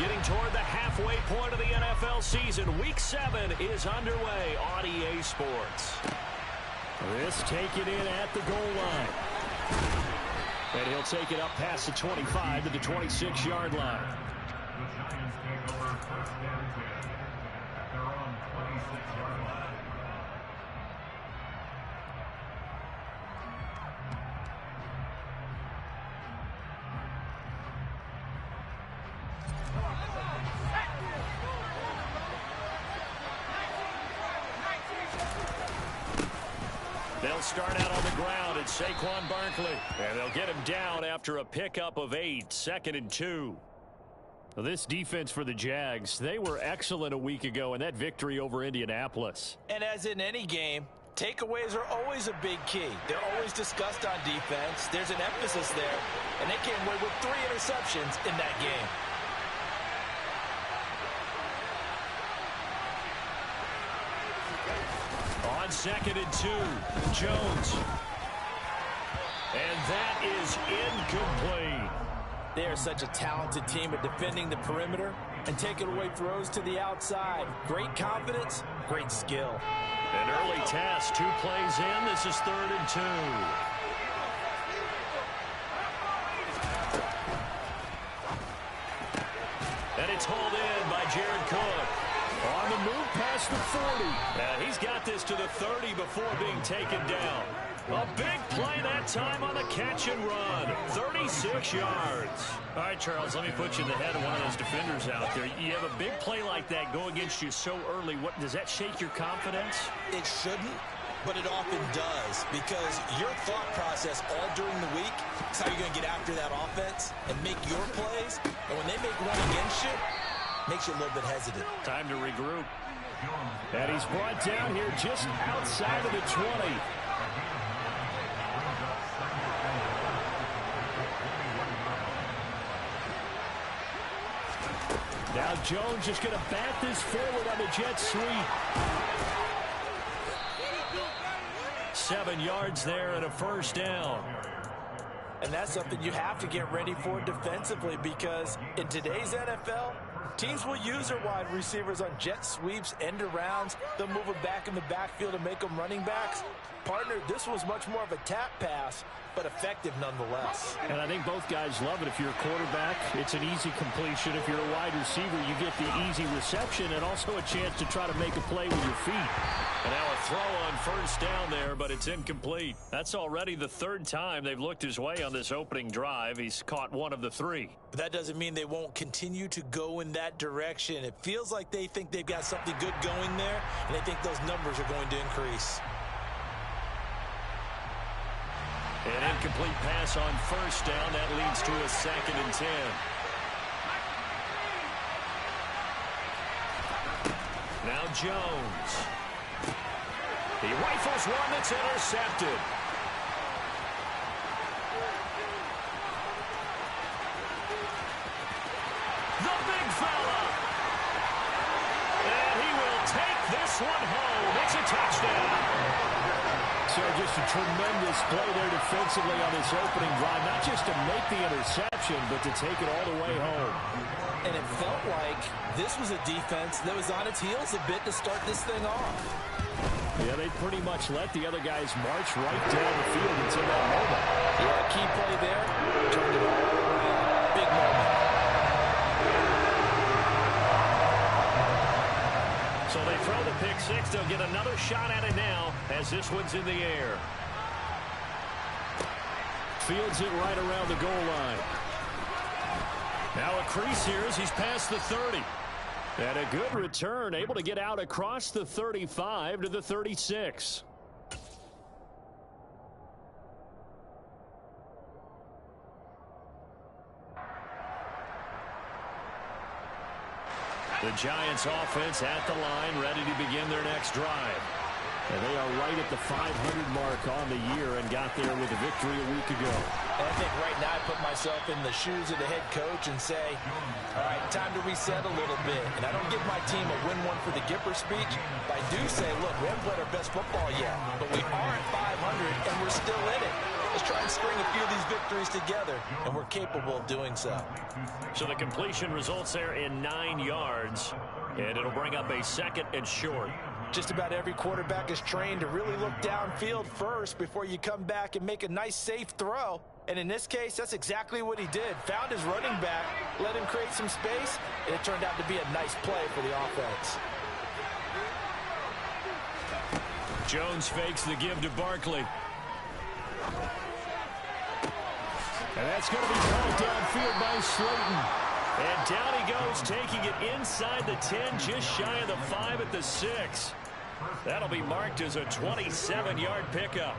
Getting toward the halfway point of the NFL season. Week 7 is underway on EA Sports. This taken in at the goal line. And he'll take it up past the 25 to the 26-yard line. They'll start out on the ground. It's Saquon Barkley. And they'll get him down after a pickup of 8. 2nd and 2. Well, this defense for the Jags, they were excellent a week ago in that victory over Indianapolis. And as in any game, takeaways are always a big key. They're always discussed on defense. There's an emphasis there. And they came away with 3 interceptions in that game. On 2nd and 2, Jones. And that is incomplete. They are such a talented team at defending the perimeter and taking away throws to the outside. Great confidence, great skill. An early test, 2 plays in. This is 3rd and 2. And it's hauled in by Jared Cook. On the move past the 40. He's got this to the 30 before being taken down. A big play that time on the catch and run. 36 yards. All right, Charles, let me put you in the head of one of those defenders out there. You have a big play like that go against you so early. What does that shake your confidence? It shouldn't, but it often does, because your thought process all during the week is how you're going to get after that offense and make your plays. And when they make one against you, makes you a little bit hesitant. Time to regroup. And he's brought down here just outside of the 20. Now Jones just going to bat this forward on the jet sweep. 7 yards there and a first down. And that's something you have to get ready for defensively, because in today's NFL, teams will use their wide receivers on jet sweeps, end arounds. They'll move them back in the backfield and make them running backs. Partner, this was much more of a tap pass, but effective nonetheless. And I think both guys love it. If you're a quarterback, it's an easy completion. If you're a wide receiver, you get the easy reception and also a chance to try to make a play with your feet. And now a throw on first down there, but it's incomplete. That's already the 3rd time they've looked his way on this opening drive. He's caught 1 of the 3. But that doesn't mean they won't continue to go in that direction. It feels like they think they've got something good going there, and they think those numbers are going to increase. An incomplete pass on first down. That leads to a 2nd and 10. Now Jones. He rifles one that's intercepted. The big fella. And he will take this one home. It's a touchdown. So just a tremendous play there defensively on this opening drive. Not just to make the interception, but to take it all the way home. And it felt like this was a defense that was on its heels a bit to start this thing off. Yeah, they pretty much let the other guys march right down the field until that moment. Yeah, key play there. Turned it all around. Big moment. So they throw the pick 6. They'll get another shot at it now as this one's in the air. Fields it right around the goal line. Now a crease here as he's past the 30. And a good return, able to get out across the 35 to the 36. The Giants offense at the line, ready to begin their next drive. And they are right at the 500 mark on the year and got there with a victory a week ago. And I think right now I put myself in the shoes of the head coach and say, all right, time to reset a little bit. And I don't give my team a win one for the Gipper speech, but I do say, look, we haven't played our best football yet, but we are at 500 and we're still in it. Let's try and string a few of these victories together, and we're capable of doing so. So the completion results there in 9 yards, and it'll bring up a 2nd and short. Just about every quarterback is trained to really look downfield first before you come back and make a nice, safe throw. And in this case, that's exactly what he did. Found his running back, let him create some space, and it turned out to be a nice play for the offense. Jones fakes the give to Barkley. And that's going to be called downfield by Slayton. And down he goes, taking it inside the 10, just shy of the 5 at the 6. That'll be marked as a 27-yard pickup.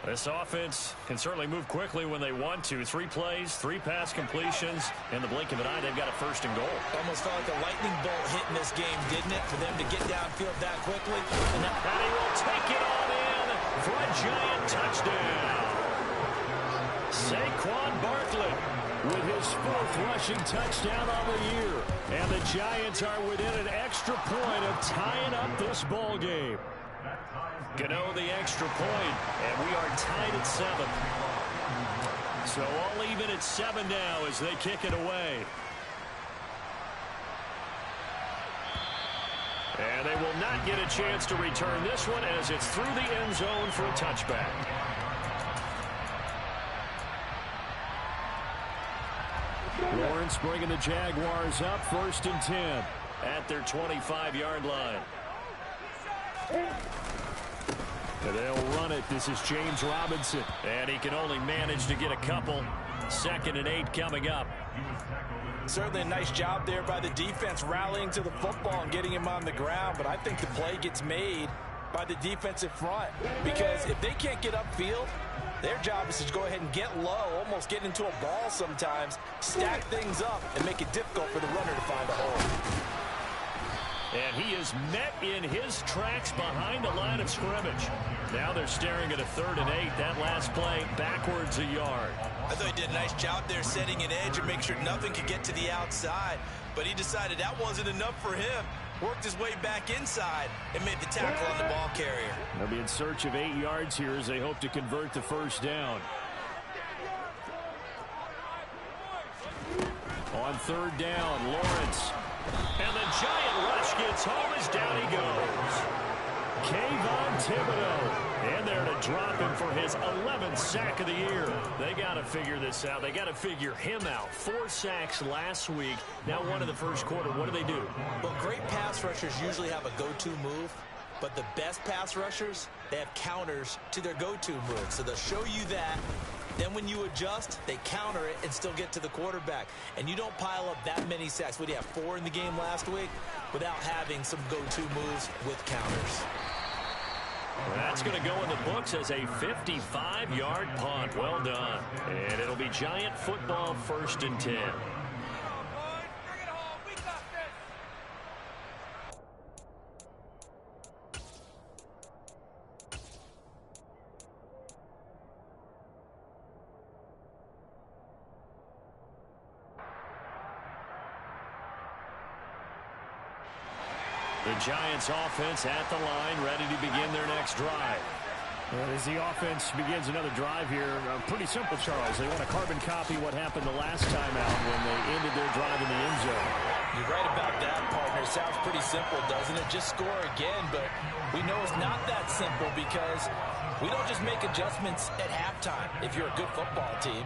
This offense can certainly move quickly when they want to. 3 plays, 3 pass completions. In the blink of an eye, they've got a 1st and goal. Almost felt like a lightning bolt hit in this game, didn't it? For them to get downfield that quickly. And he will take it on in for a giant touchdown. Saquon Barkley with his 4th rushing touchdown on the year. And the Giants are within an extra point of tying up this ball game. Gano the extra point, and we are tied at 7. So all even at 7 now as they kick it away. And they will not get a chance to return this one as it's through the end zone for a touchback. Lawrence bringing the Jaguars up, 1st and 10 at their 25-yard line. And they'll run it. This is James Robinson. And he can only manage to get a couple. 2nd and 8 coming up. Certainly a nice job there by the defense rallying to the football and getting him on the ground. But I think the play gets made by the defensive front. Because if they can't get upfield, their job is to go ahead and get low, almost get into a ball sometimes, stack things up, and make it difficult for the runner to find a hole. And he is met in his tracks behind the line of scrimmage. Now they're staring at a 3rd and 8. That last play backwards a yard. I thought he did a nice job there setting an edge and making sure nothing could get to the outside. But he decided that wasn't enough for him. Worked his way back inside and made the tackle on the ball carrier. They'll be in search of 8 yards here as they hope to convert the 1st down. On 3rd down, Lawrence. And the giant rush gets home as down he goes. Kayvon Thibodeau in there to drop him for his 11th sack of the year. They got to figure this out. They got to figure him out. 4 sacks last week. Now 1 in the 1st quarter. What do? Well, great pass rushers usually have a go-to move. But the best pass rushers, they have counters to their go-to move. So they'll show you that. Then when you adjust, they counter it and still get to the quarterback. And you don't pile up that many sacks. What do you have, 4 in the game last week? Without having some go-to moves with counters. That's going to go in the books as a 55-yard punt. Well done. And it'll be Giant football, 1st and 10. The Giants offense at the line, ready to begin their next drive. As the offense begins another drive here, pretty simple, Charles. They want to carbon copy what happened the last time out when they ended their drive in the end zone. You're right about that, partner. Sounds pretty simple, doesn't it? Just score again, but we know it's not that simple because we don't just make adjustments at halftime if you're a good football team.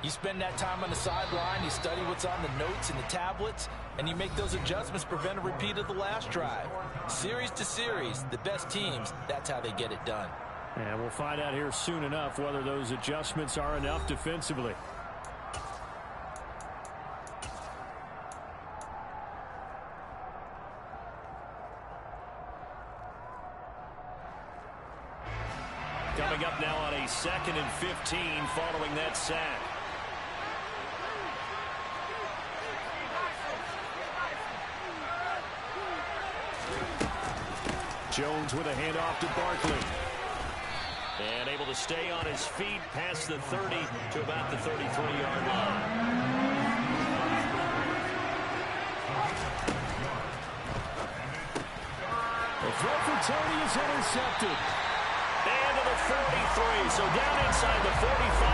You spend that time on the sideline, you study what's on the notes and the tablets, and you make those adjustments, prevent a repeat of the last drive. Series to series, the best teams, that's how they get it done. And we'll find out here soon enough whether those adjustments are enough defensively. Coming up now on a 2nd and 15 following that sack. Jones with a handoff to Barkley. And able to stay on his feet past the 30 to about the 33-yard line. The throw for Tony is intercepted. And to the 43, so down inside the 45.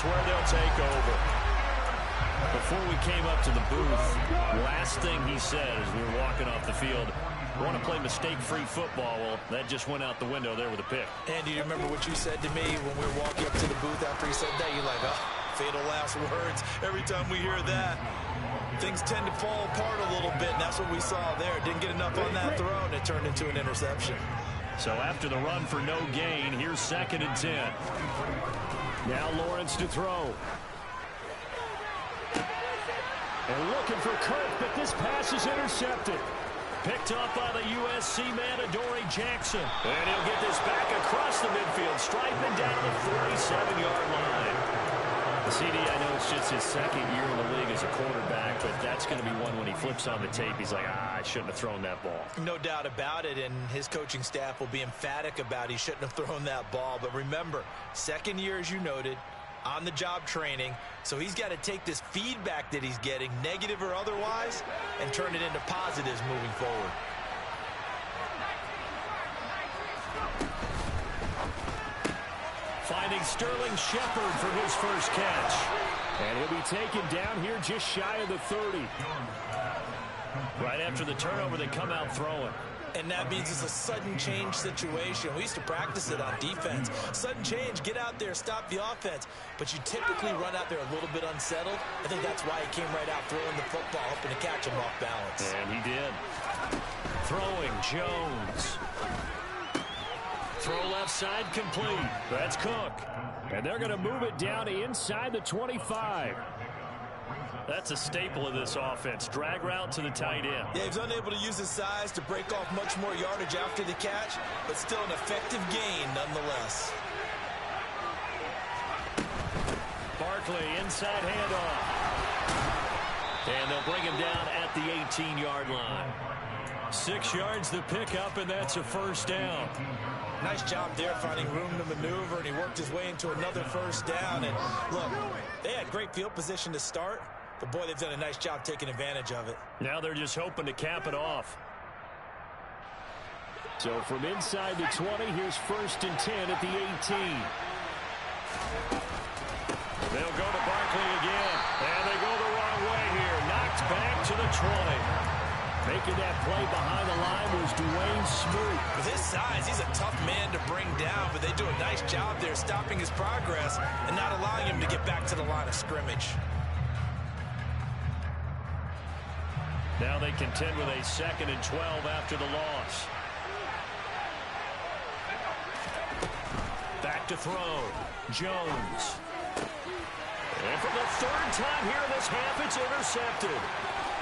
where they'll take over. Before we came up to the booth, last thing he said as we were walking off the field, I want to play mistake-free football. Well, that just went out the window there with a pick. And do you remember what you said to me when we were walking up to the booth after he said that? You're like, oh, fatal last words. Every time we hear that, things tend to fall apart a little bit, and that's what we saw there. Didn't get enough on that throw, and it turned into an interception. So after the run for no gain, here's 2nd and 10. Now Lawrence to throw. And looking for Kirk, but this pass is intercepted. Picked up by the USC man, Adoree Jackson. And he'll get this back across the midfield, striping down the 47-yard line. The CD, I know it's just his 2nd year in the league as a quarterback, but that's going to be one when he flips on the tape. He's like, I shouldn't have thrown that ball. No doubt about it, and his coaching staff will be emphatic about he shouldn't have thrown that ball. But remember, 2nd year, as you noted, on-the-job training, so he's got to take this feedback that he's getting, negative or otherwise, and turn it into positives moving forward. Finding Sterling Shepard for his first catch. And he'll be taken down here just shy of the 30. Right after the turnover, they come out throwing. And that means it's a sudden change situation. We used to practice it on defense. Sudden change, get out there, stop the offense. But you typically run out there a little bit unsettled. I think that's why he came right out throwing the football, hoping to catch him off balance. And he did. Throwing, Jones. Throw left side complete. That's Cook. And they're going to move it down to inside the 25. That's a staple of this offense. Drag route to the tight end. Yeah, he's unable to use his size to break off much more yardage after the catch, but still an effective gain nonetheless. Barkley, inside handoff. And they'll bring him down at the 18-yard line. 6 yards the pickup, and that's a first down. Nice job there finding room to maneuver, and he worked his way into another first down. And look, they had great field position to start, but boy, they've done a nice job taking advantage of it. Now they're just hoping to cap it off. So from inside the 20, here's 1st and 10 at the 18. They'll go to Barkley again, and they go the wrong way here. Knocked back to the 20. Making that play behind the line was Dwayne Smoot. With his size, he's a tough man to bring down, but they do a nice job there stopping his progress and not allowing him to get back to the line of scrimmage. Now they contend with a 2nd and 12 after the loss. Back to throw. Jones. And for the 3rd time here in this half, it's intercepted.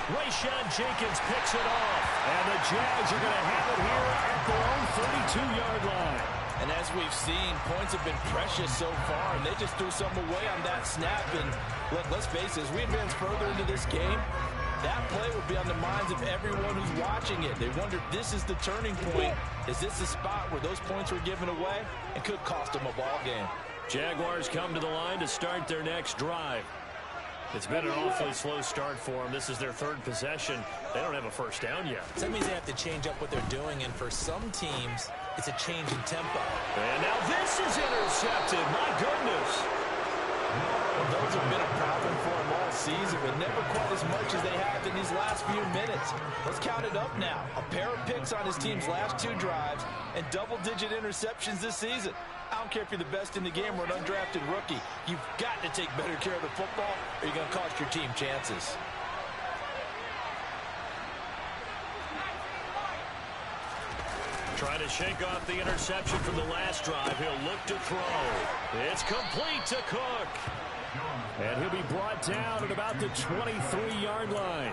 Rayshawn Jenkins picks it off. And the Jags are going to have it here at their own 32-yard line. And as we've seen, points have been precious so far, and they just threw some away on that snap. And look, let's face it, as we advance further into this game, that play will be on the minds of everyone who's watching it. They wonder, this is the turning point. Is this the spot where those points were given away? It could cost them a ball game. Jaguars come to the line to start their next drive. It's been an awfully slow start for them. This is their 3rd possession. They don't have a first down yet. So that means they have to change up what they're doing, and for some teams, it's a change in tempo. And now this is intercepted. My goodness. Well, those have been a problem for him all season, but never quite as much as they have in these last few minutes. Let's count it up now. A pair of picks on his team's last 2 drives and double-digit interceptions this season. I don't care if you're the best in the game or an undrafted rookie. You've got to take better care of the football or you're going to cost your team chances. Trying to shake off the interception from the last drive. He'll look to throw. It's complete to Cook. And he'll be brought down at about the 23-yard line.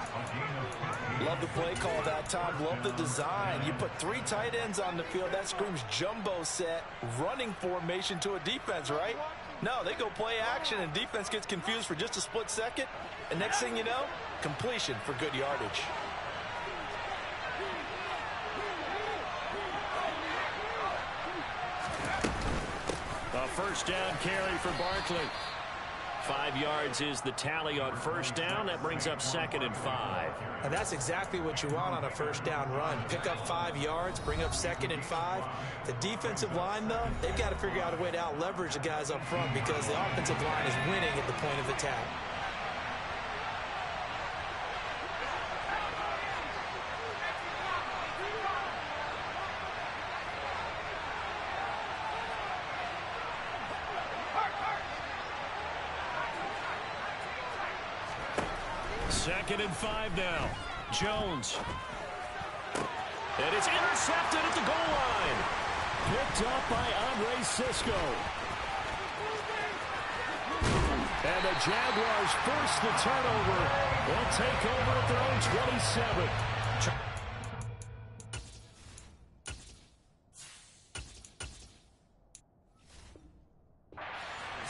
Love the play call that time. Love the design. You put 3 tight ends on the field. That screams jumbo set, running formation to a defense, right? No, they go play action, and defense gets confused for just a split second. And next thing you know, completion for good yardage. A first down carry for Barkley. 5 yards is the tally on first down. That brings up 2nd and 5. And that's exactly what you want on a first down run. Pick up 5 yards, bring up 2nd and 5. The defensive line, though, they've got to figure out a way to out-leverage the guys up front because the offensive line is winning at the point of attack. Second and 5 now. Jones. And it's intercepted at the goal line. Picked up by Andre Cisco. And the Jaguars force the turnover. They'll take over at their own 27.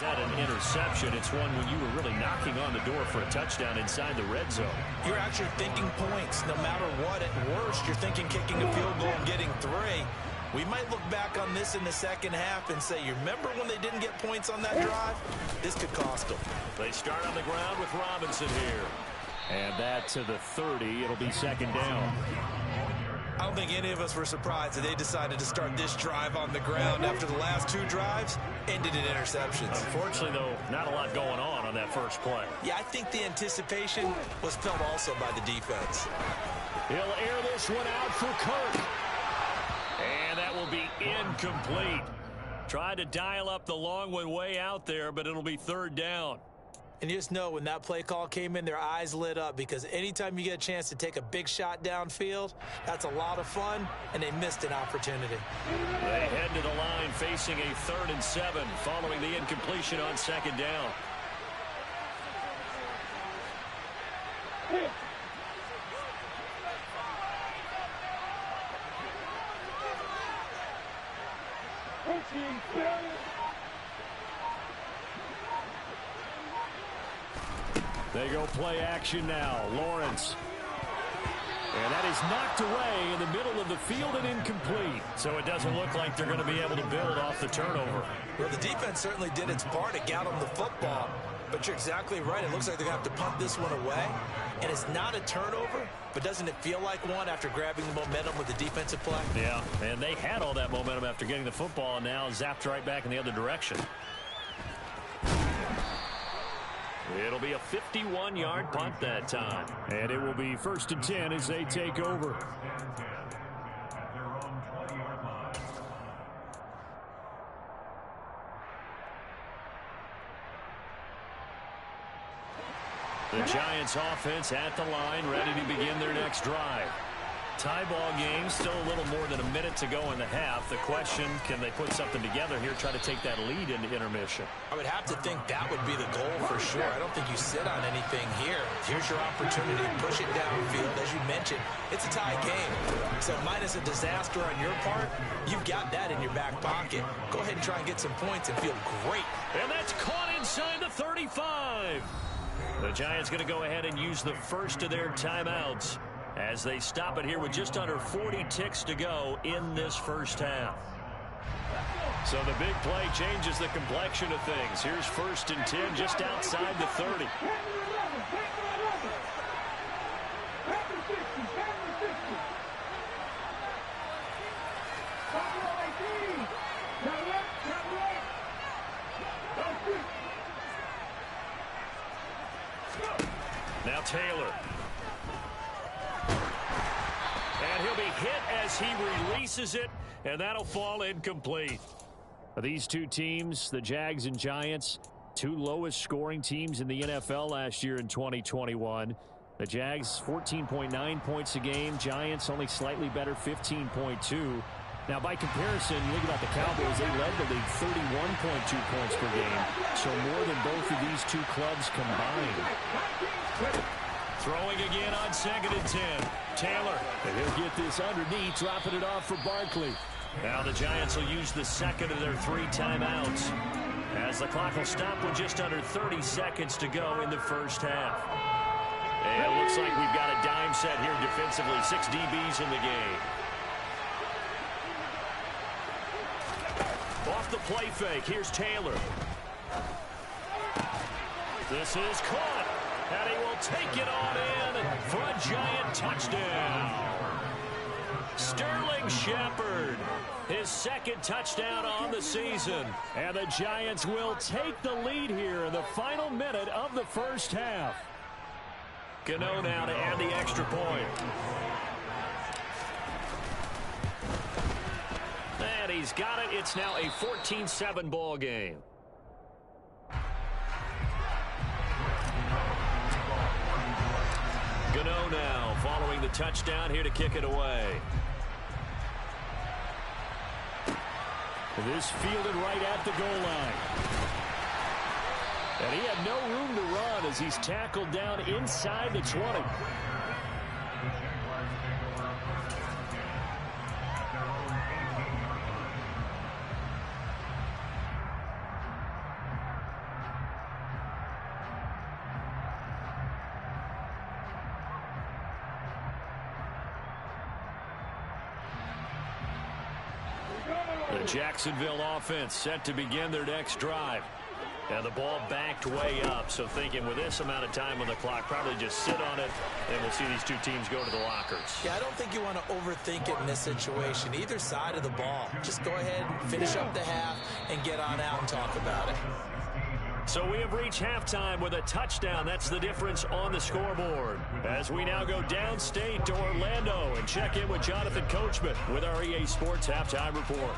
That an interception. It's one when you were really knocking on the door for a touchdown inside the red zone. You're actually thinking points. No matter what, at worst, you're thinking kicking a field goal and getting 3. We might look back on this in the second half and say, you remember when they didn't get points on that drive? This could cost them. They start on the ground with Robinson here. And that to the 30. It'll be 2nd down. I don't think any of us were surprised that they decided to start this drive on the ground after the last 2 drives ended in interceptions. Unfortunately, though, not a lot going on that first play. Yeah, I think the anticipation was felt also by the defense. He'll air this one out for Kirk. And that will be incomplete. Tried to dial up the long one way out there, but it'll be 3rd down. And you just know when that play call came in, their eyes lit up because anytime you get a chance to take a big shot downfield, that's a lot of fun, and they missed an opportunity. They head to the line facing a 3rd and 7 following the incompletion on 2nd down. They go play action now. Lawrence. And that is knocked away in the middle of the field and incomplete. So it doesn't look like they're going to be able to build off the turnover. Well, the defense certainly did its part to get them the football. But you're exactly right. It looks like they're going to have to punt this one away. And it's not a turnover, but doesn't it feel like one after grabbing the momentum with the defensive play? Yeah, and they had all that momentum after getting the football and now zapped right back in the other direction. It'll be a 51-yard punt that time. And it will be 1st and 10 as they take over. The Giants offense at the line, ready to begin their next drive. Tie ball game, still a little more than a minute to go in the half. The question, can they put something together here, try to take that lead into intermission? I would have to think that would be the goal for sure. I don't think you sit on anything here. Here's your opportunity to push it downfield. As you mentioned, it's a tie game. So minus a disaster on your part, you've got that in your back pocket. Go ahead and try and get some points and feel great. And that's caught inside the 35. The Giants going to go ahead and use the first of their timeouts as they stop it here with just under 40 ticks to go in this first half. So the big play changes the complexion of things. Here's 1st and 10 just outside the 30. Now Taylor. And he'll be hit as he releases it, and that'll fall incomplete. These two teams, the Jags and Giants, 2 lowest scoring teams in the NFL last year in 2021. The Jags 14.9 points a game. Giants only slightly better, 15.2. Now, by comparison, look about the Cowboys. They led the league 31.2 points per game. So more than both of these two clubs combined. Throwing again on 2nd and 10. Taylor, and he'll get this underneath, dropping it off for Barkley. Now the Giants will use the second of their 3 timeouts as the clock will stop with just under 30 seconds to go in the first half. And it looks like we've got a dime set here defensively. 6 DBs in the game. Off the play fake, here's Taylor. This is caught, and he will take it on in for a giant touchdown. Sterling Shepard, his second touchdown on the season. And the Giants will take the lead here in the final minute of the first half. Gano now to add the extra point. And he's got it. It's now a 14-7 ball game. Gano now following the touchdown here to kick it away. This fielded right at the goal line. And he had no room to run as he's tackled down inside the 20. The Jacksonville offense set to begin their next drive. And the ball backed way up, so thinking with this amount of time on the clock, probably just sit on it, and we'll see these two teams go to the lockers. Yeah, I don't think you want to overthink it in this situation, either side of the ball. Just go ahead and finish up the half and get on out and talk about it. So we have reached halftime with a touchdown. That's the difference on the scoreboard. As we now go downstate to Orlando and check in with Jonathan Coachman with our EA Sports Halftime Report.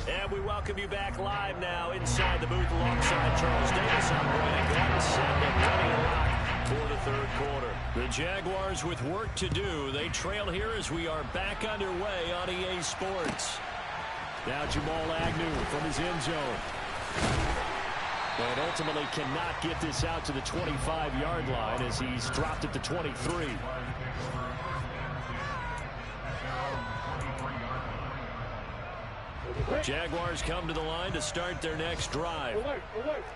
And we welcome you back live now inside the booth alongside Charles Davis. I'm Brandon Gordon, set and ready to rock for the third quarter. The Jaguars with work to do. They trail here as we are back underway on EA Sports. Now Jamal Agnew from his end zone. And ultimately cannot get this out to the 25-yard line as he's dropped at the 23. Jaguars come to the line to start their next drive.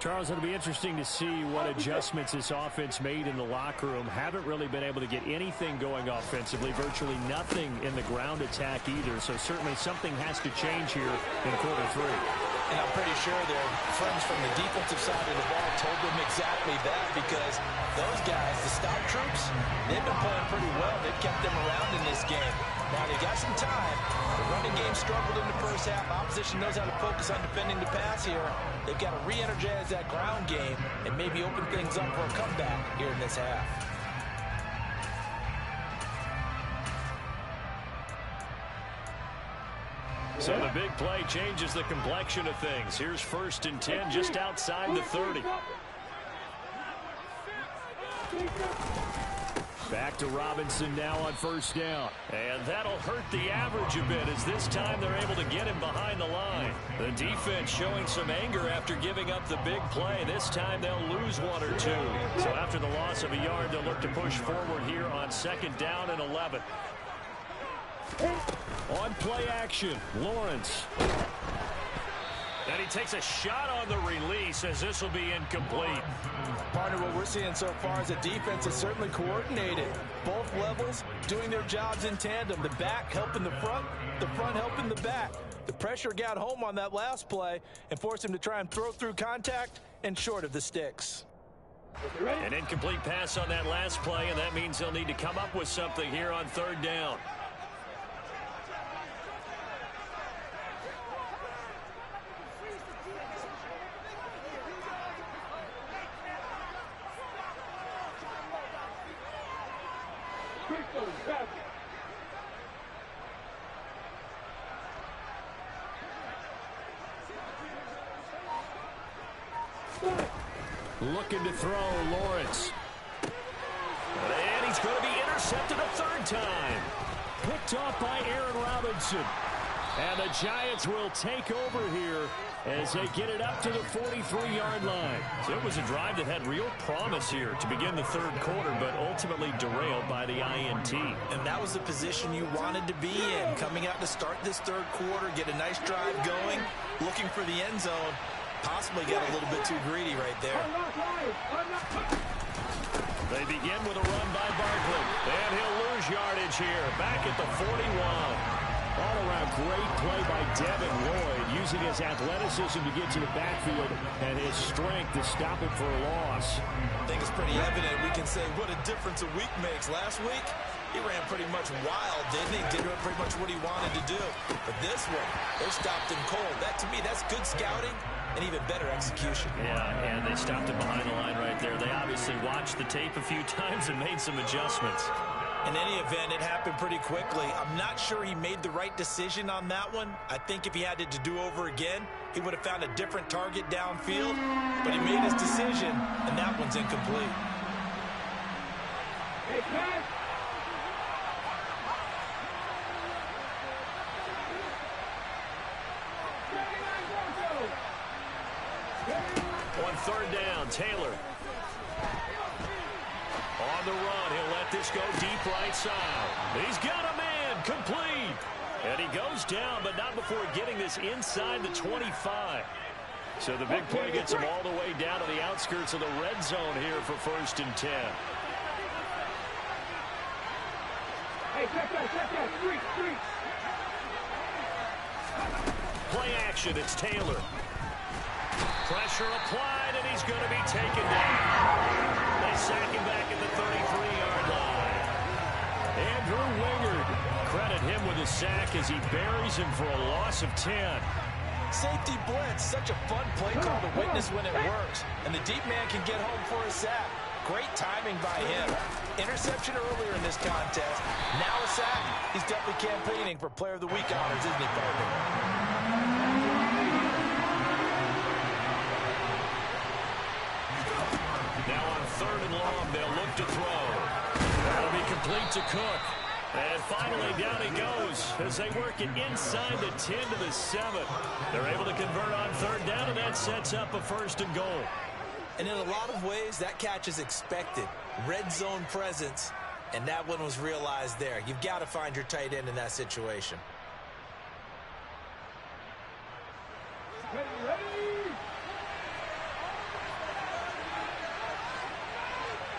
Charles, it'll be interesting to see what adjustments this offense made in the locker room. Haven't really been able to get anything going offensively, virtually nothing in the ground attack either. So certainly something has to change here in quarter three. And I'm pretty sure their friends from the defensive side of the ball told them exactly that, because those guys, the stop troops, they've been playing pretty well. They've kept them around in this game. Now they got some time. The running game struggled in the first half. Opposition knows how to focus on defending the pass here. They've got to re-energize that ground game and maybe open things up for a comeback here in this half. So the big play changes the complexion of things. Here's 1st and 10 just outside the 30. Back to Robinson now on 1st down. And that'll hurt the average a bit as this time they're able to get him behind the line. The defense showing some anger after giving up the big play. This time they'll lose 1 or 2. So after the loss of a yard, they'll look to push forward here on 2nd down and 11. On play action, Lawrence. And he takes a shot on the release as this will be incomplete. Partner, what we're seeing so far is the defense is certainly coordinated. Both levels doing their jobs in tandem. The back helping the front helping the back. The pressure got home on that last play and forced him to try and throw through contact and short of the sticks. An incomplete pass on that last play, and that means they'll need to come up with something here on 3rd down. Looking to throw, Lawrence. And he's going to be intercepted a 3rd time. Picked off by Aaron Robinson. And the Giants will take over here as they get it up to the 43-yard line. So it was a drive that had real promise here to begin the 3rd quarter, but ultimately derailed by the INT. And that was the position you wanted to be in, coming out to start this 3rd quarter, get a nice drive going, looking for the end zone. Possibly got a little bit too greedy right there. They begin with a run by Barkley. And he'll lose yardage here. Back at the 41. All-around great play by Devin Lloyd, using his athleticism to get to the backfield and his strength to stop him for a loss. I think it's pretty evident. We can say what a difference a week makes. Last week, he ran pretty much wild, didn't he? Did pretty much what he wanted to do. But this one, they stopped him cold. That, to me, that's good scouting and even better execution. Yeah, and they stopped him behind the line right there. They obviously watched the tape a few times and made some adjustments. In any event, it happened pretty quickly. I'm not sure he made the right decision on that one. I think if he had it to do over again, he would have found a different target downfield. But he made his decision, and that one's incomplete. On third down, Taylor. On the run, he'll let this go deep right side. He's got a man, complete. And he goes down, but not before getting this inside the 25. So the big play gets him all the way down to the outskirts of the red zone here for 1st and 10. Hey, check that, street. Play action, it's Taylor. Pressure applied, and he's going to be taken down. They sack him back at the 33-yard line. Andrew Wingard, credit him with a sack as he buries him for a loss of 10. Safety blitz, such a fun play call to witness when it works. And the deep man can get home for a sack. Great timing by him. Interception earlier in this contest. Now a sack. He's definitely campaigning for Player of the Week honors, isn't he, partner? Now on 3rd and long, they'll look to throw. That'll be complete to Cook. And finally, down he goes as they work it inside the 10 to the 7. They're able to convert on 3rd down, and that sets up a 1st and goal. And in a lot of ways, that catch is expected. Red zone presence, and that one was realized there. You've got to find your tight end in that situation.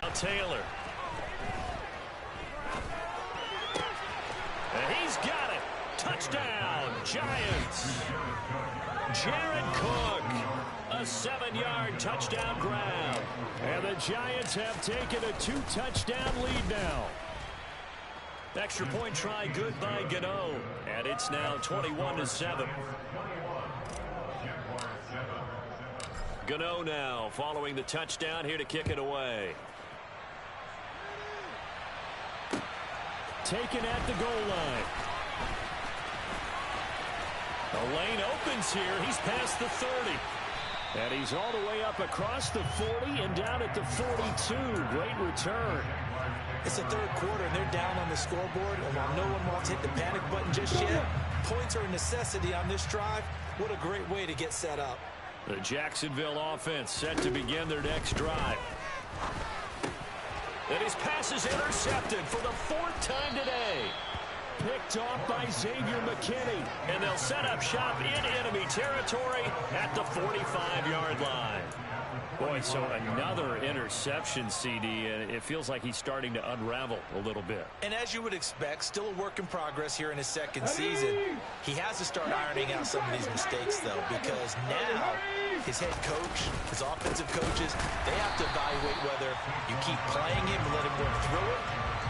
Now Taylor. And he's got it. Touchdown, Giants. Jared Cook, a 7-yard touchdown grab. And the Giants have taken a 2-touchdown lead now. Extra point try good by Gano. And it's now 21-7. Gano now following the touchdown here to kick it away. Taken at the goal line. The lane opens here. He's past the 30. And he's all the way up across the 40 and down at the 42. Great return. It's the 3rd quarter, and they're down on the scoreboard. And while no one wants to hit the panic button just yet, points are a necessity on this drive. What a great way to get set up. The Jacksonville offense set to begin their next drive. And his pass is intercepted for the 4th time today. Picked off by Xavier McKinney. And they'll set up shop in enemy territory at the 45-yard line. Boy, so another interception, CD, and it feels like he's starting to unravel a little bit. And as you would expect, still a work in progress here in his 2nd season. He has to start ironing out some of these mistakes, though, because now his head coach, his offensive coaches, they have to evaluate whether you keep playing him and let him work through it,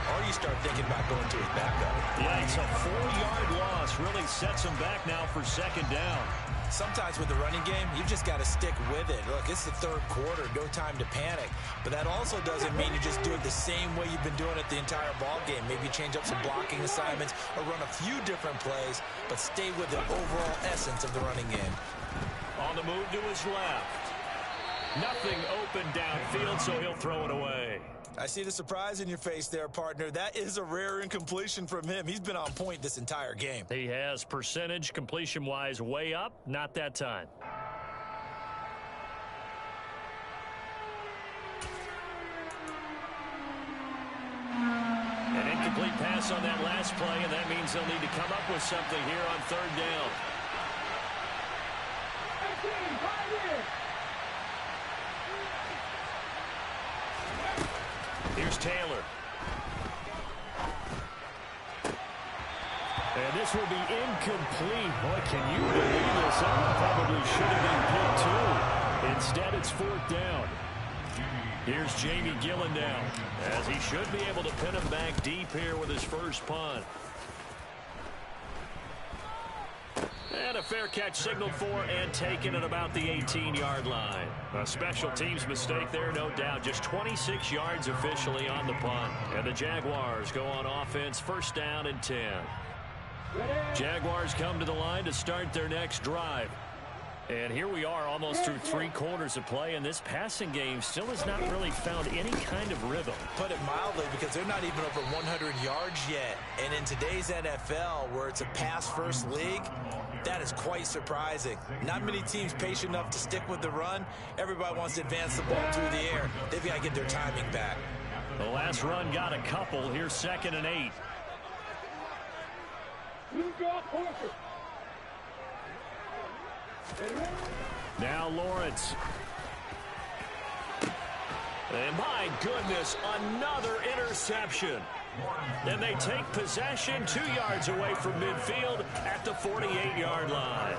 or you start thinking about going to his backup. Yeah, it's a 4-yard loss. Really sets him back now for 2nd down. Sometimes with the running game, you've just got to stick with it. Look, it's the 3rd quarter, no time to panic. But that also doesn't mean you just do it the same way you've been doing it the entire ball game. Maybe change up some blocking assignments or run a few different plays, but stay with the overall essence of the running game. On the move to his left. Nothing open downfield, so he'll throw it away. I see the surprise in your face there, partner. That is a rare incompletion from him. He's been on point this entire game. He has percentage completion-wise way up, not that time. An incomplete pass on that last play, and that means they'll need to come up with something here on 3rd down. Taylor. And this will be incomplete. Boy, can you believe this? That one probably should have been picked too. Instead, it's 4th down. Here's Jamie Gillen now, as he should be able to pin him back deep here with his first punt. And a fair catch signaled for and taken at about the 18-yard line. A special teams mistake there, no doubt. Just 26 yards officially on the punt. And the Jaguars go on offense, 1st down and 10. Jaguars come to the line to start their next drive. And here we are almost through 3 quarters of play, and this passing game still has not really found any kind of rhythm. Put it mildly, because they're not even over 100 yards yet. And in today's NFL, where it's a pass-first league, that is quite surprising. Not many teams patient enough to stick with the run. Everybody wants to advance the ball through the air. They've got to get their timing back. The last run got a couple. Here's 2nd and 8. Now Lawrence. And my goodness, another interception. And they take possession 2 yards away from midfield at the 48-yard line.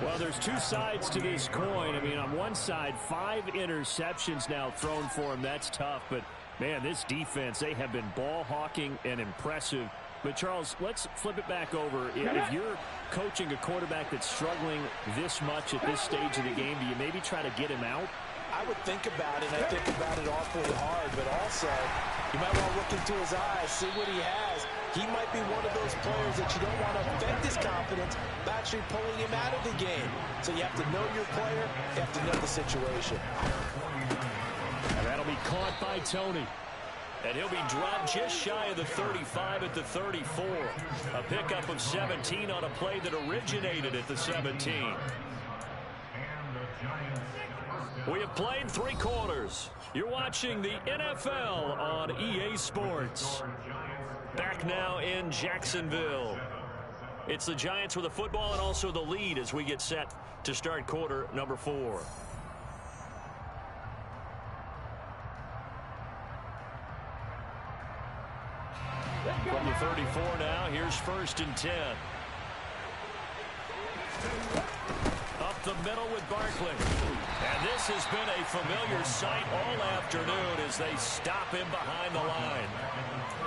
Well, there's 2 sides to this coin. I mean, on one side, 5 interceptions now thrown for him. That's tough. But, man, this defense, they have been ball hawking and impressive. But, Charles, let's flip it back over. If you're coaching a quarterback that's struggling this much at this stage of the game, do you maybe try to get him out? I would think about it, and I think about it awfully hard. But also, you might want to look into his eyes, see what he has. He might be one of those players that you don't want to affect his confidence by actually pulling him out of the game. So you have to know your player. You have to know the situation. And that'll be caught by Tony. And he'll be dropped just shy of the 35 at the 34. A pickup of 17 on a play that originated at the 17. We have played 3 quarters. You're watching the NFL on EA Sports. Back now in Jacksonville. It's the Giants with the football and also the lead as we get set to start quarter number 4. From the 34 now, here's 1st and 10. Up the middle with Barkley. And this has been a familiar sight all afternoon as they stop him behind the line.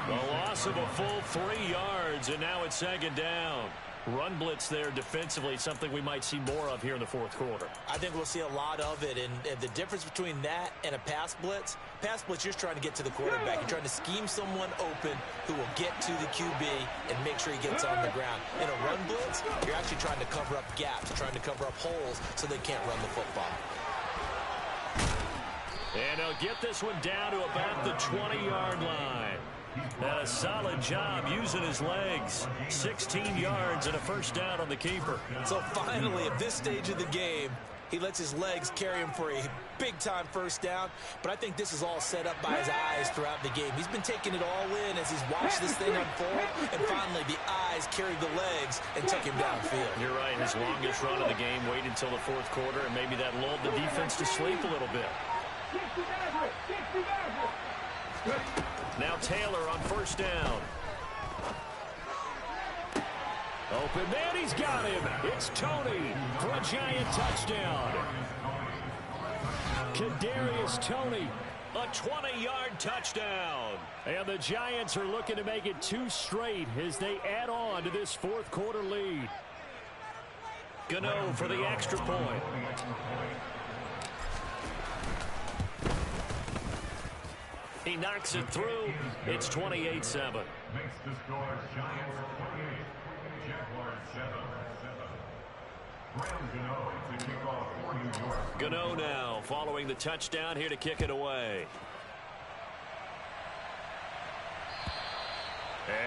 The loss of a full 3 yards, and now it's 2nd down. Run blitz there defensively, something we might see more of here in the 4th quarter. I think we'll see a lot of it, and the difference between that and a pass blitz, you're just trying to get to the quarterback. You're trying to scheme someone open who will get to the QB and make sure he gets on the ground. In a run blitz, you're actually trying to cover up gaps, trying to cover up holes so they can't run the football. And he'll get this one down to about the 20-yard line. And a solid job using his legs. 16 yards and a 1st down on the keeper. So finally, at this stage of the game, he lets his legs carry him for a big-time 1st down. But I think this is all set up by his eyes throughout the game. He's been taking it all in as he's watched this thing unfold. And finally, the eyes carried the legs and took him downfield. You're right. His longest run of the game waited until the 4th quarter, and maybe that lulled the defense to sleep a little bit. Now Taylor on 1st down. Open man, he's got him. It's Tony for a Giant touchdown. Kadarius Toney, a 20-yard touchdown. And the Giants are looking to make it 2 straight as they add on to this 4th quarter lead. Gano for the extra point. He knocks it through. It's 28-7. Makes the score Giants 28, Jaguars 7. Gano now following the touchdown here to kick it away.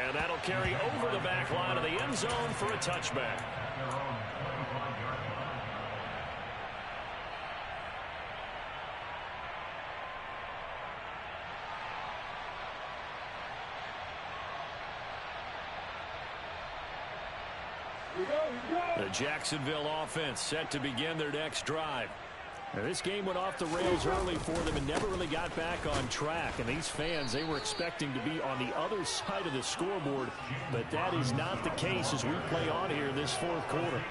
And that'll carry over the back line of the end zone for a touchback. The Jacksonville offense set to begin their next drive. Now, this game went off the rails early for them and never really got back on track. And these fans, they were expecting to be on the other side of the scoreboard, but that is not the case as we play on here in this fourth quarter.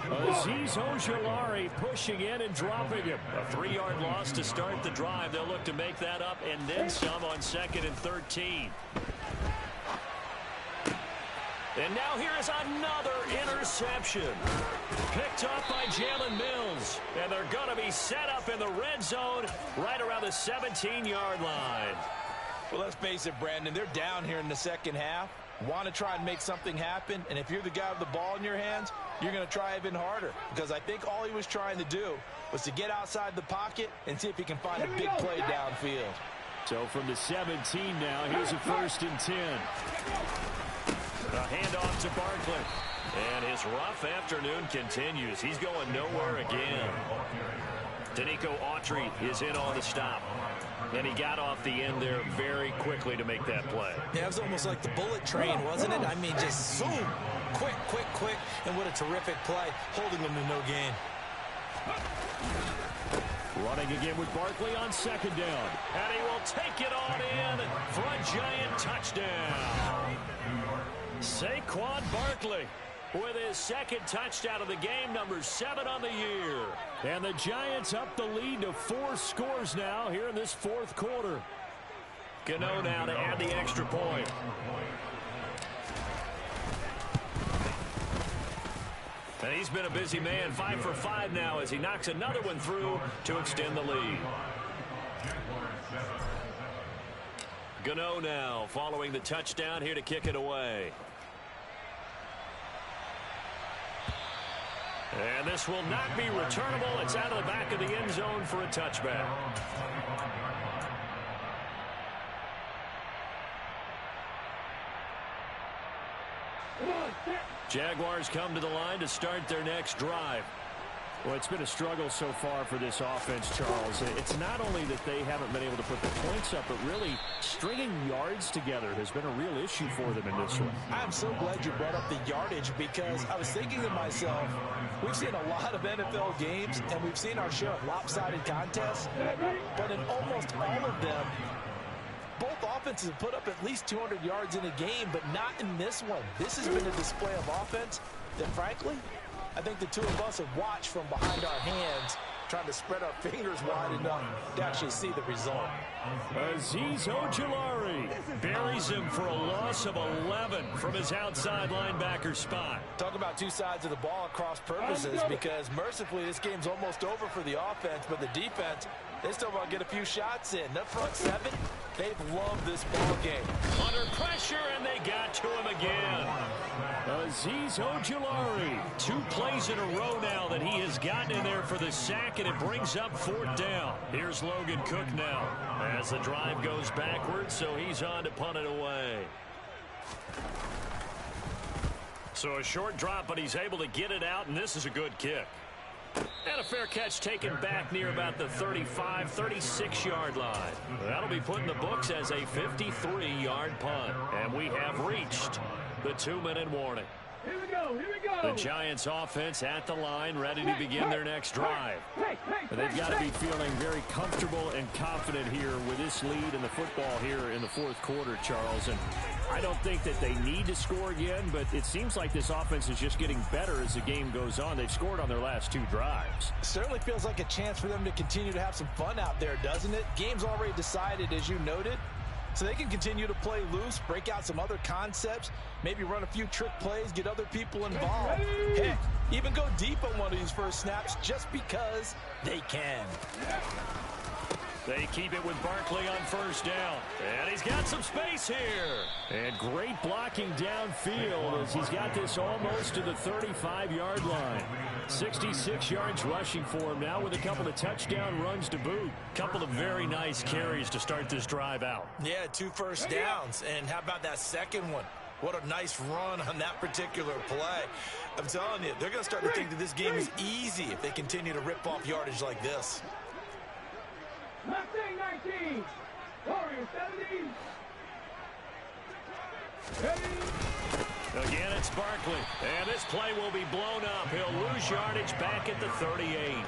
Azeez Ojulari pushing in and dropping him. A 3-yard loss to start the drive. They'll look to make that up and then some on 2nd and 13. And now here is another interception. Picked up by Jalen Mills. And they're going to be set up in the red zone right around the 17-yard line. Well, let's face it, Brandon. They're down here in the second half. Want to try and make something happen. And if you're the guy with the ball in your hands, you're going to try even harder. Because I think all he was trying to do was to get outside the pocket and see if he can find a big play downfield. So from the 17 now, here's a 1st and 10. A handoff to Barkley. And his rough afternoon continues. He's going nowhere again. Danico Autry is in on the stop. And he got off the end there very quickly to make that play. Yeah, it was almost like the bullet train, wasn't it? I mean, just zoom. Quick, quick, quick. And what a terrific play, holding them to no gain. Running again with Barkley on 2nd down. And he will take it on in for a giant touchdown. Saquon Barkley with his 2nd touchdown of the game, number 7 on the year. And the Giants up the lead to 4 scores now here in this 4th quarter. Gano now to add the extra point. And he's been a busy man, 5 for 5 now as he knocks another one through to extend the lead. Gano now following the touchdown here to kick it away. And this will not be returnable. It's out of the back of the end zone for a touchback. Jaguars come to the line to start their next drive. Well, it's been a struggle so far for this offense, Charles. It's not only that they haven't been able to put the points up, but really stringing yards together has been a real issue for them in this one. I'm so glad you brought up the yardage because I was thinking to myself, we've seen a lot of NFL games and we've seen our share of lopsided contests, but in almost all of them, both offenses have put up at least 200 yards in a game, but not in this one. This has been a display of offense that, frankly, I think the two of us have watched from behind our hands, trying to spread our fingers wide enough to actually see the result. Azeez Ojulari buries him for a loss of 11 from his outside linebacker spot. Talk about two sides of the ball at cross purposes, because mercifully this game's almost over for the offense, but the defense, they still want to get a few shots in. The front 7, they've loved this ball game. Under pressure, and they got to him again. Azeez Ojulari, 2 plays in a row now that he has gotten in there for the sack, and it brings up 4th down. Here's Logan Cook now as the drive goes backwards, so he's on to punt it away. So a short drop, but he's able to get it out, and this is a good kick. And a fair catch taken back near about the 35, 36-yard line. That'll be put in the books as a 53-yard punt. And we have reached the 2-minute warning. Here we go, here we go. The Giants offense at the line, ready to begin their next drive. They've got to be feeling very comfortable and confident here with this lead in the football here in the 4th quarter, Charles. And I don't think that they need to score again, but it seems like this offense is just getting better as the game goes on. They've scored on their last 2 drives. It certainly feels like a chance for them to continue to have some fun out there, doesn't it? Game's already decided, as you noted. So they can continue to play loose, break out some other concepts, maybe run a few trick plays, get other people involved. Heck, even go deep on one of these first snaps just because they can. They keep it with Barkley on 1st down. And he's got some space here. And great blocking downfield as he's got this almost to the 35-yard line. 66 yards rushing for him now with a couple of touchdown runs to boot. Couple of very nice carries to start this drive out. Yeah, 2 first downs. And how about that second one? What a nice run on that particular play. I'm telling you, they're going to start to think that this game is easy if they continue to rip off yardage like this. Mustang 19, Warrior 70. Again, it's Barkley. And this play will be blown up. He'll lose yardage back at the 38.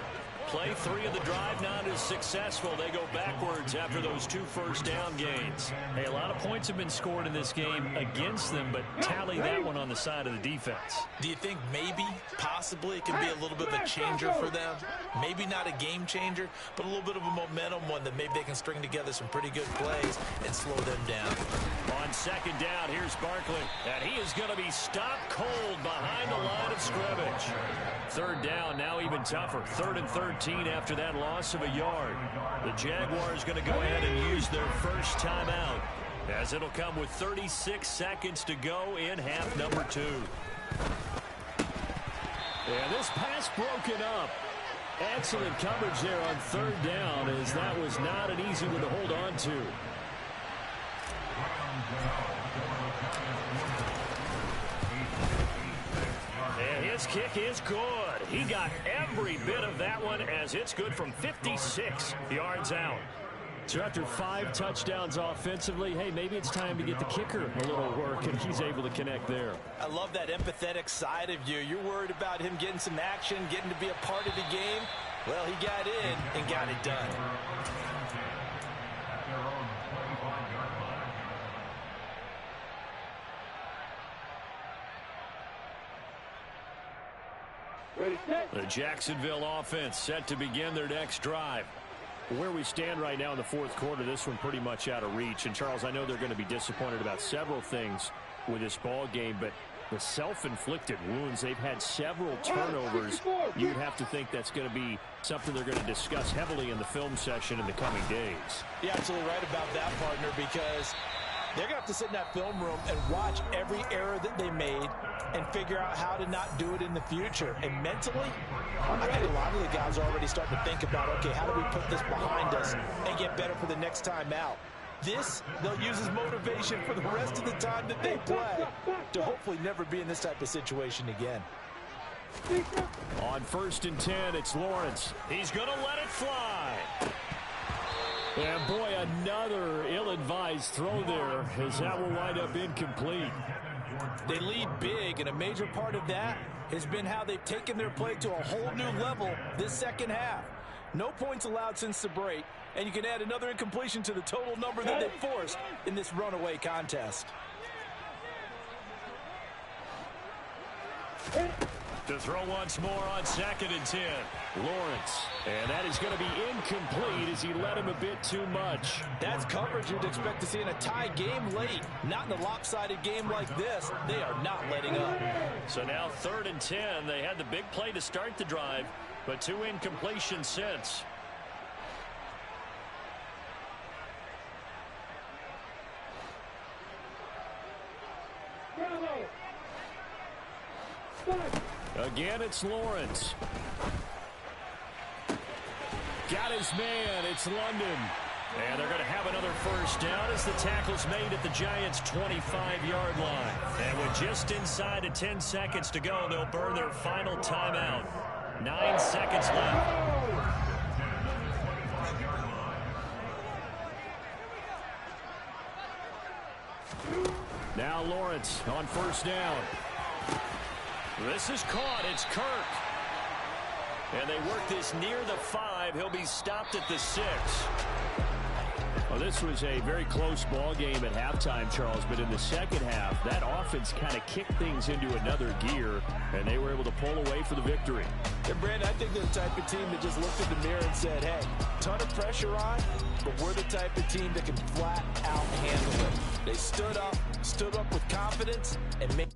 Play 3 of the drive not as successful. They go backwards after those 2 first-down gains. Hey, a lot of points have been scored in this game against them, but tally that one on the side of the defense. Do you think maybe, possibly, it can be a little bit of a changer for them? Maybe not a game changer, but a little bit of a momentum one that maybe they can string together some pretty good plays and slow them down. On second down, here's Barkley, and he is going to be stopped cold behind the line of scrimmage. Third down, now even tougher. 3rd and 13 after that loss of a yard. The Jaguars going to go ahead and use their first timeout, as it'll come with 36 seconds to go in half number 2. And this pass broken up. Excellent coverage there on 3rd down, as that was not an easy one to hold on to. And his kick is good. He got every bit of that one, as it's good from 56 yards out. So after 5 touchdowns offensively, hey, maybe it's time to get the kicker a little work, and he's able to connect there. I love that empathetic side of you. You're worried about him getting some action, getting to be a part of the game. Well, he got in and got it done. The Jacksonville offense set to begin their next drive. Where we stand right now in the 4th quarter, this one pretty much out of reach. And, Charles, I know they're going to be disappointed about several things with this ball game, but the self-inflicted wounds, they've had several turnovers. You'd have to think that's going to be something they're going to discuss heavily in the film session in the coming days. You're absolutely right about that, partner, because they're going to have to sit in that film room and watch every error that they made and figure out how to not do it in the future. And mentally, I think a lot of the guys are already starting to think about, okay, how do we put this behind us and get better for the next time out? This, they'll use as motivation for the rest of the time that they play to hopefully never be in this type of situation again. On 1st and 10, it's Lawrence. He's going to let it fly. And, boy, another ill-advised throw there, as that will wind up incomplete. They lead big, and a major part of that has been how they've taken their play to a whole new level this second half. No points allowed since the break, and you can add another incompletion to the total number that they forced in this runaway contest. To throw once more on 2nd and 10. Lawrence. And that is going to be incomplete as he led him a bit too much. That's coverage you'd expect to see in a tie game late. Not in a lopsided game like this. They are not letting up. So now 3rd and 10. They had the big play to start the drive, but 2 incompletions since. Again, it's Lawrence. Got his man. It's London. And they're going to have another first down as the tackle's made at the Giants' 25-yard line. And with just inside of 10 seconds to go, they'll burn their final timeout. 9 seconds left. Now Lawrence on 1st down. This is caught. It's Kirk. And they work this near the 5. He'll be stopped at the 6. Well, this was a very close ball game at halftime, Charles, but in the second half, that offense kind of kicked things into another gear, and they were able to pull away for the victory. And, Brandon, I think they're the type of team that just looked in the mirror and said, hey, ton of pressure on, but we're the type of team that can flat out handle it. They stood up with confidence and made